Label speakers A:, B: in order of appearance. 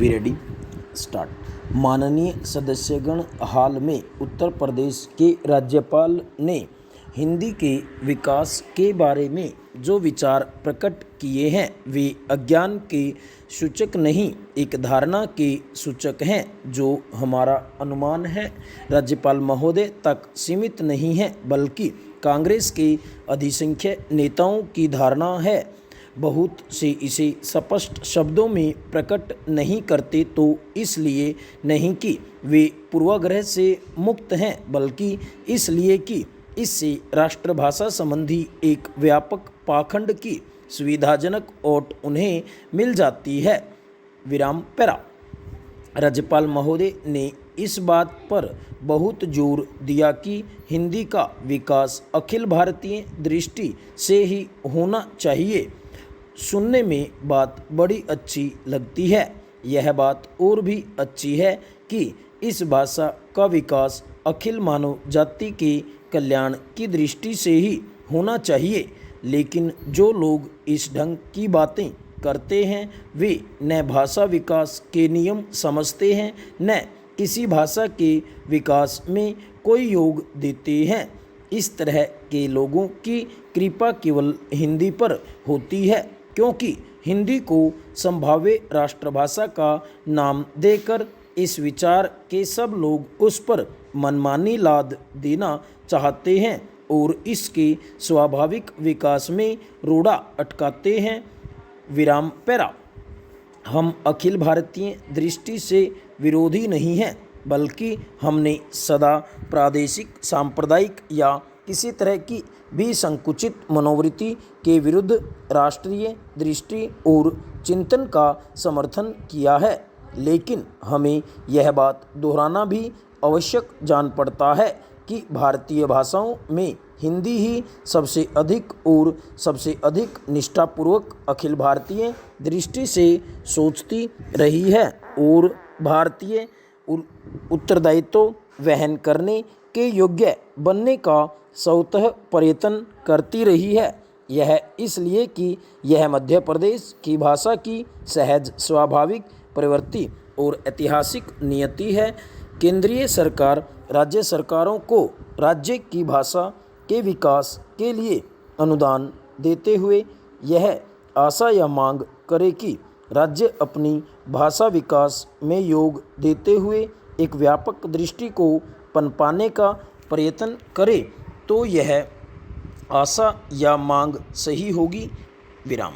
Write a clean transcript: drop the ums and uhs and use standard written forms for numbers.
A: We ready start. माननीय सदस्यगण, हाल में उत्तर प्रदेश के राज्यपाल ने हिंदी के विकास के बारे में जो विचार प्रकट किए हैं वे अज्ञान के सूचक नहीं, एक धारणा के सूचक हैं। जो हमारा अनुमान है राज्यपाल महोदय तक सीमित नहीं है, बल्कि कांग्रेस के अधिसंख्यक नेताओं की धारणा है। बहुत से इसे स्पष्ट शब्दों में प्रकट नहीं करते, तो इसलिए नहीं कि वे पूर्वाग्रह से मुक्त हैं, बल्कि इसलिए कि इससे राष्ट्रभाषा संबंधी एक व्यापक पाखंड की सुविधाजनक ओट उन्हें मिल जाती है। विराम पैरा। राज्यपाल महोदय ने इस बात पर बहुत जोर दिया कि हिंदी का विकास अखिल भारतीय दृष्टि से ही होना चाहिए। सुनने में बात बड़ी अच्छी लगती है। यह बात और भी अच्छी है कि इस भाषा का विकास अखिल मानव जाति के कल्याण की दृष्टि से ही होना चाहिए। लेकिन जो लोग इस ढंग की बातें करते हैं वे न भाषा विकास के नियम समझते हैं, न किसी भाषा के विकास में कोई योग देते हैं। इस तरह के लोगों की कृपा केवल हिंदी पर होती है, क्योंकि हिंदी को संभाव्य राष्ट्रभाषा का नाम देकर इस विचार के सब लोग उस पर मनमानी लाद देना चाहते हैं और इसके स्वाभाविक विकास में रोड़ा अटकाते हैं। विराम पैरा। हम अखिल भारतीय दृष्टि से विरोधी नहीं हैं, बल्कि हमने सदा प्रादेशिक, सांप्रदायिक या किसी तरह की भी संकुचित मनोवृत्ति के विरुद्ध राष्ट्रीय दृष्टि और चिंतन का समर्थन किया है। लेकिन हमें यह बात दोहराना भी आवश्यक जान पड़ता है कि भारतीय भाषाओं में हिंदी ही सबसे अधिक और सबसे अधिक निष्ठापूर्वक अखिल भारतीय दृष्टि से सोचती रही है और भारतीय उत्तरदायित्व वहन करने के योग्य बनने का स्वतः प्रयत्न करती रही है। यह इसलिए कि यह मध्य प्रदेश की भाषा की सहज, स्वाभाविक प्रवृत्ति और ऐतिहासिक नियति है। केंद्रीय सरकार राज्य सरकारों को राज्य की भाषा के विकास के लिए अनुदान देते हुए यह आशा या मांग करे कि राज्य अपनी भाषा विकास में योग देते हुए एक व्यापक दृष्टि को पनपाने का प्रयत्न करे, तो यह आशा या मांग सही होगी। विराम।